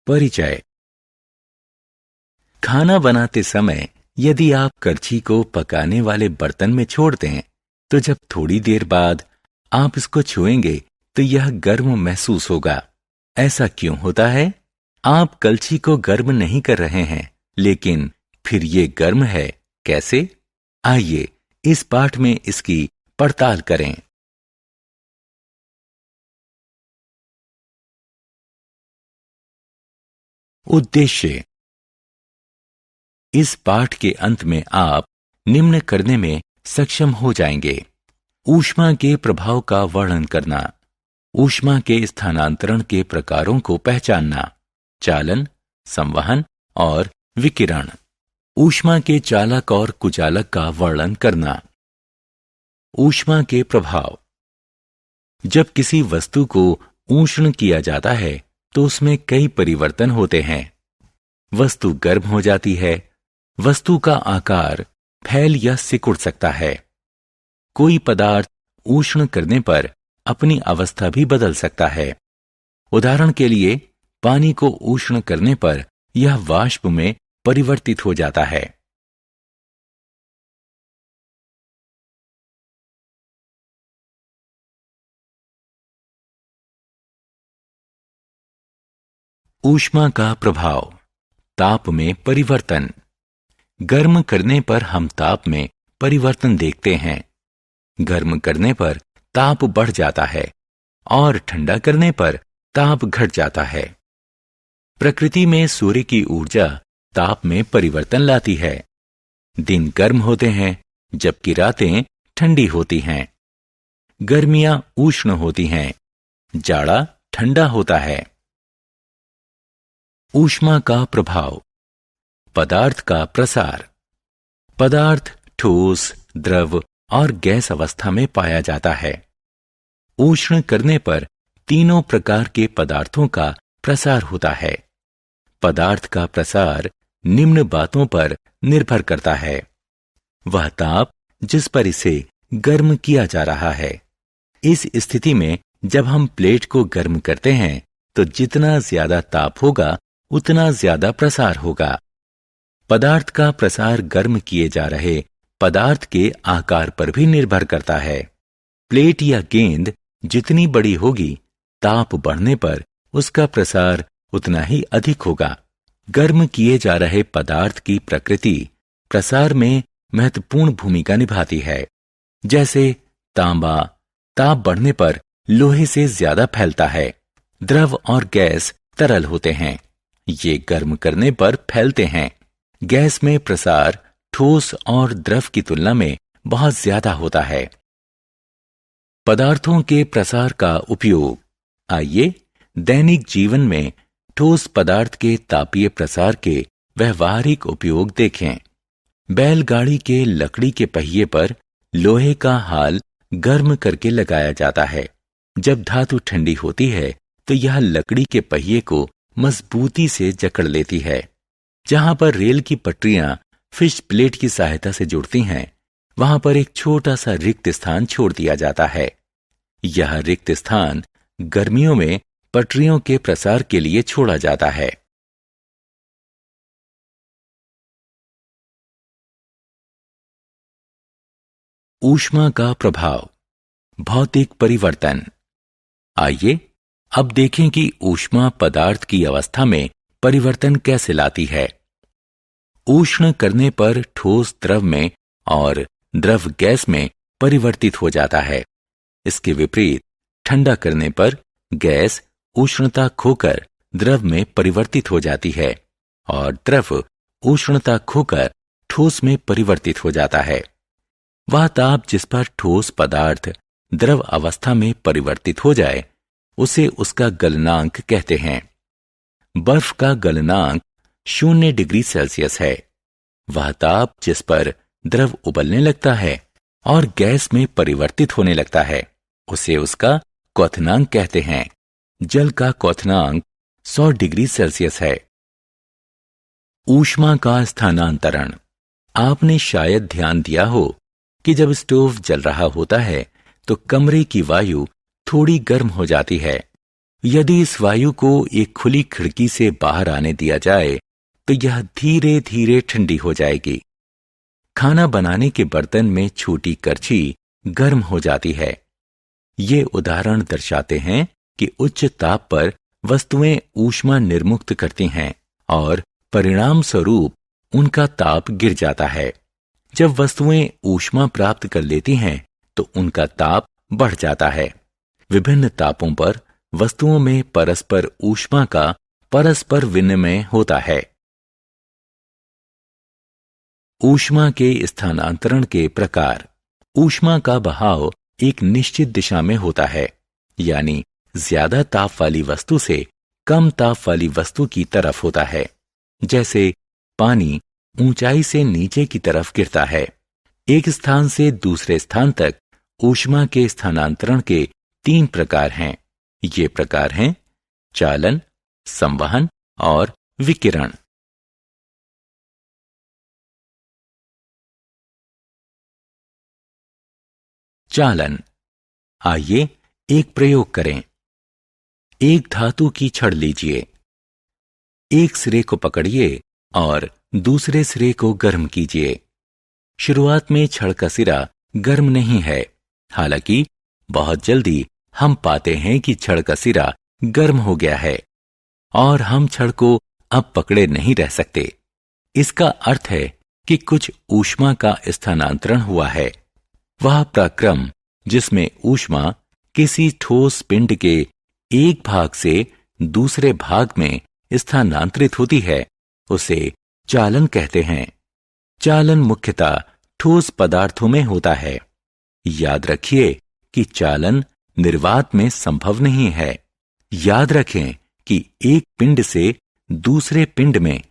परिचय। खाना बनाते समय यदि आप करछी को पकाने वाले बर्तन में छोड़ दें, तो जब थोड़ी देर बाद आप इसको छुएंगे तो यह गर्म महसूस होगा। ऐसा क्यों होता है? आप कलछी को गर्म नहीं कर रहे हैं, लेकिन फिर ये गर्म है कैसे? आइए इस पाठ में इसकी पड़ताल करें। उद्देश्य। इस पाठ के अंत में आप निम्न करने में सक्षम हो जाएंगे: ऊष्मा के प्रभाव का वर्णन करना, ऊष्मा के स्थानांतरण के प्रकारों को पहचानना, चालन, संवहन और विकिरण, ऊष्मा के चालक और कुचालक का वर्णन करना। ऊष्मा के प्रभाव। जब किसी वस्तु को ऊष्ण किया जाता है तो उसमें कई परिवर्तन होते हैं। वस्तु गर्म हो जाती है, वस्तु का आकार फैल या सिकुड़ सकता है। कोई पदार्थ ऊष्ण करने पर अपनी अवस्था भी बदल सकता है। उदाहरण के लिए, पानी को ऊष्ण करने पर यह वाष्प में परिवर्तित हो जाता है। ऊष्मा का प्रभाव। ताप में परिवर्तन। गर्म करने पर हम ताप में परिवर्तन देखते हैं। गर्म करने पर ताप बढ़ जाता है और ठंडा करने पर ताप घट जाता है। प्रकृति में सूर्य की ऊर्जा ताप में परिवर्तन लाती है। दिन गर्म होते हैं जबकि रातें ठंडी होती हैं। गर्मियां उष्ण होती हैं, जाड़ा ठंडा होता है। ऊष्मा का प्रभाव। पदार्थ का प्रसार। पदार्थ ठोस, द्रव और गैस अवस्था में पाया जाता है। ऊष्ण करने पर तीनों प्रकार के पदार्थों का प्रसार होता है। पदार्थ का प्रसार निम्न बातों पर निर्भर करता है: वह ताप जिस पर इसे गर्म किया जा रहा है। इस स्थिति में जब हम प्लेट को गर्म करते हैं तो जितना ज्यादा ताप होगा उतना ज्यादा प्रसार होगा। पदार्थ का प्रसार गर्म किए जा रहे पदार्थ के आकार पर भी निर्भर करता है। प्लेट या गेंद जितनी बड़ी होगी, ताप बढ़ने पर उसका प्रसार उतना ही अधिक होगा। गर्म किए जा रहे पदार्थ की प्रकृति प्रसार में महत्वपूर्ण भूमिका निभाती है। जैसे तांबा ताप बढ़ने पर लोहे से ज्यादा फैलता है। द्रव और गैस तरल होते हैं, ये गर्म करने पर फैलते हैं। गैस में प्रसार ठोस और द्रव की तुलना में बहुत ज्यादा होता है। पदार्थों के प्रसार का उपयोग। आइए दैनिक जीवन में ठोस पदार्थ के तापीय प्रसार के व्यवहारिक उपयोग देखें। बैलगाड़ी के लकड़ी के पहिए पर लोहे का हाल गर्म करके लगाया जाता है। जब धातु ठंडी होती है तो यह लकड़ी के पहिए को मजबूती से जकड़ लेती है। जहां पर रेल की पटरियां फिश प्लेट की सहायता से जुड़ती हैं, वहां पर एक छोटा सा रिक्त स्थान छोड़ दिया जाता है। यह रिक्त स्थान गर्मियों में पटरियों के प्रसार के लिए छोड़ा जाता है। ऊष्मा का प्रभाव। भौतिक परिवर्तन। आइए अब देखें कि ऊष्मा पदार्थ की अवस्था में परिवर्तन कैसे लाती है। ऊष्ण करने पर ठोस द्रव में और द्रव गैस में परिवर्तित हो जाता है। इसके विपरीत ठंडा करने पर गैस उष्णता खोकर द्रव में परिवर्तित हो जाती है और द्रव उष्णता खोकर ठोस में परिवर्तित हो जाता है। वह ताप जिस पर ठोस पदार्थ द्रव अवस्था में परिवर्तित हो जाए उसे उसका गलनांक कहते हैं। बर्फ का गलनांक 0 डिग्री सेल्सियस है। वह ताप जिस पर द्रव उबलने लगता है और गैस में परिवर्तित होने लगता है उसे उसका क्वथनांक कहते हैं। जल का क्वथनांक 100 डिग्री सेल्सियस है। ऊष्मा का स्थानांतरण। आपने शायद ध्यान दिया हो कि जब स्टोव जल रहा होता है तो कमरे की वायु थोड़ी गर्म हो जाती है। यदि इस वायु को एक खुली खिड़की से बाहर आने दिया जाए तो यह धीरे धीरे ठंडी हो जाएगी। खाना बनाने के बर्तन में छोटी करछी गर्म हो जाती है। ये उदाहरण दर्शाते हैं कि उच्च ताप पर वस्तुएं ऊष्मा निर्मुक्त करती हैं और परिणाम स्वरूप उनका ताप गिर जाता है। जब वस्तुएं ऊष्मा प्राप्त कर लेती हैं तो उनका ताप बढ़ जाता है। विभिन्न तापों पर वस्तुओं में परस्पर ऊष्मा का परस्पर विनिमय होता है। ऊष्मा के स्थानांतरण के प्रकार। ऊष्मा का बहाव एक निश्चित दिशा में होता है, यानी ज्यादा ताप वाली वस्तु से कम ताप वाली वस्तु की तरफ होता है। जैसे पानी ऊंचाई से नीचे की तरफ गिरता है। एक स्थान से दूसरे स्थान तक ऊष्मा के स्थानांतरण के 3 प्रकार हैं। ये प्रकार हैं चालन, संवहन और विकिरण। चालन। आइए एक प्रयोग करें। एक धातु की छड़ लीजिए। एक सिरे को पकड़िए और दूसरे सिरे को गर्म कीजिए। शुरुआत में छड़ का सिरा गर्म नहीं है, हालांकि बहुत जल्दी हम पाते हैं कि छड़ का सिरा गर्म हो गया है और हम छड़ को अब पकड़े नहीं रह सकते। इसका अर्थ है कि कुछ ऊष्मा का स्थानांतरण हुआ है। वह प्रक्रम जिसमें ऊष्मा किसी ठोस पिंड के एक भाग से दूसरे भाग में स्थानांतरित होती है, उसे चालन कहते हैं। चालन मुख्यतः ठोस पदार्थों में होता है। याद रखिए कि चालन निर्वात में संभव नहीं है। याद रखें कि एक पिंड से दूसरे पिंड में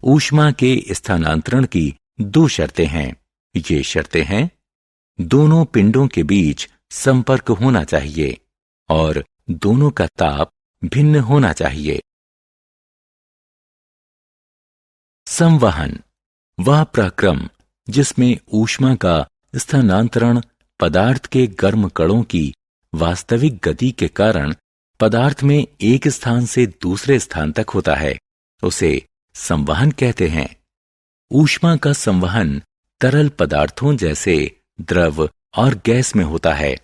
ऊष्मा के स्थानांतरण की 2 शर्तें हैं। ये शर्तें हैं, दोनों पिंडों के बीच संपर्क होना चाहिए और दोनों का ताप भिन्न होना चाहिए। संवहन वह प्रक्रम जिसमें ऊष्मा का स्थानांतरण पदार्थ के गर्म कणों की वास्तविक गति के कारण पदार्थ में एक स्थान से दूसरे स्थान तक होता है, उसे संवहन कहते हैं। ऊष्मा का संवहन तरल पदार्थों जैसे द्रव और गैस में होता है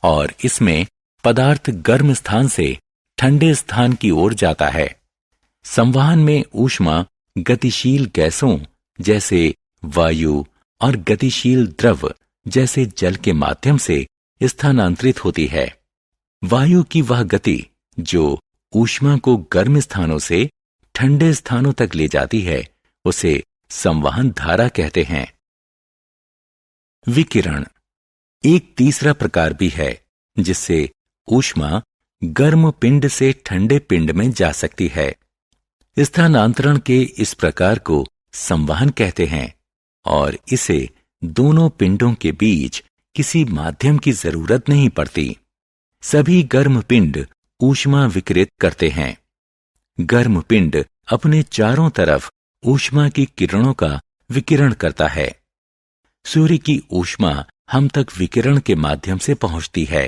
और इसमें पदार्थ गर्म स्थान से ठंडे स्थान की ओर जाता है। संवहन में ऊष्मा गतिशील गैसों जैसे वायु और गतिशील द्रव जैसे जल के माध्यम से स्थानांतरित होती है। वायु की वह गति जो ऊष्मा को गर्म स्थानों से ठंडे स्थानों तक ले जाती है, उसे संवहन धारा कहते हैं। विकिरण एक तीसरा प्रकार भी है जिससे ऊष्मा गर्म पिंड से ठंडे पिंड में जा सकती है। स्थानांतरण के इस प्रकार को संवहन कहते हैं और इसे दोनों पिंडों के बीच किसी माध्यम की जरूरत नहीं पड़ती। सभी गर्म पिंड ऊष्मा विकिरित करते हैं। गर्म पिंड अपने चारों तरफ ऊष्मा की किरणों का विकिरण करता है। सूर्य की ऊष्मा हम तक विकिरण के माध्यम से पहुंचती है।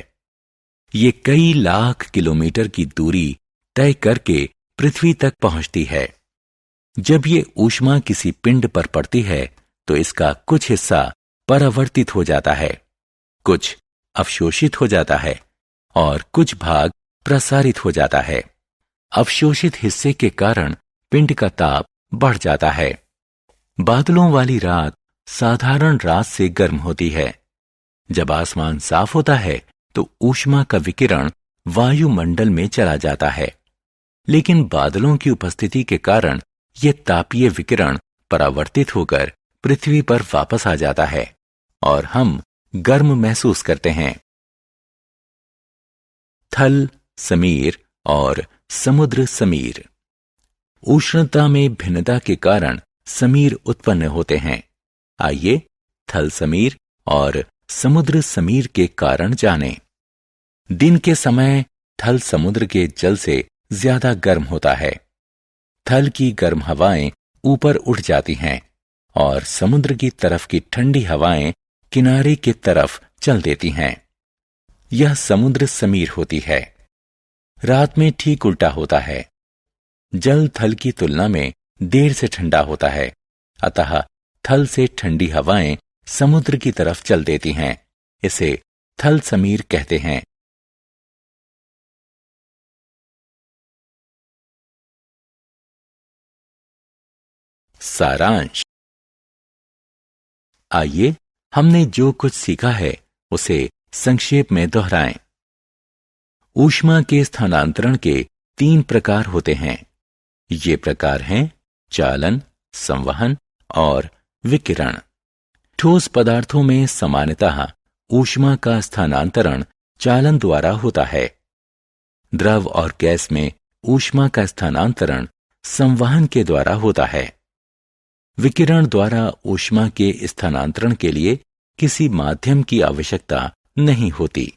ये कई लाख किलोमीटर की दूरी तय करके पृथ्वी तक पहुंचती है। जब ये ऊष्मा किसी पिंड पर पड़ती है तो इसका कुछ हिस्सा परावर्तित हो जाता है, कुछ अवशोषित हो जाता है और कुछ भाग प्रसारित हो जाता है। अवशोषित हिस्से के कारण पिंड का ताप बढ़ जाता है। बादलों वाली रात साधारण रात से गर्म होती है। जब आसमान साफ होता है तो ऊष्मा का विकिरण वायुमंडल में चला जाता है, लेकिन बादलों की उपस्थिति के कारण यह तापीय विकिरण परावर्तित होकर पृथ्वी पर वापस आ जाता है और हम गर्म महसूस करते हैं। थल समीर और समुद्र समीर। उष्णता में भिन्नता के कारण समीर उत्पन्न होते हैं। आइए थल समीर और समुद्र समीर के कारण जानें। दिन के समय थल समुद्र के जल से ज्यादा गर्म होता है। थल की गर्म हवाएं ऊपर उठ जाती हैं और समुद्र की तरफ की ठंडी हवाएं किनारे की तरफ चल देती हैं। यह समुद्र समीर होती है। रात में ठीक उल्टा होता है। जल थल की तुलना में देर से ठंडा होता है, अतः थल से ठंडी हवाएं समुद्र की तरफ चल देती हैं। इसे थल समीर कहते हैं। सारांश। आइए हमने जो कुछ सीखा है उसे संक्षेप में दोहराएं। ऊष्मा के स्थानांतरण के 3 प्रकार होते हैं। ये प्रकार हैं चालन, संवहन और विकिरण। ठोस पदार्थों में सामान्यतः ऊष्मा का स्थानांतरण चालन द्वारा होता है। द्रव और गैस में ऊष्मा का स्थानांतरण संवहन के द्वारा होता है। विकिरण द्वारा ऊष्मा के स्थानांतरण के लिए किसी माध्यम की आवश्यकता नहीं होती।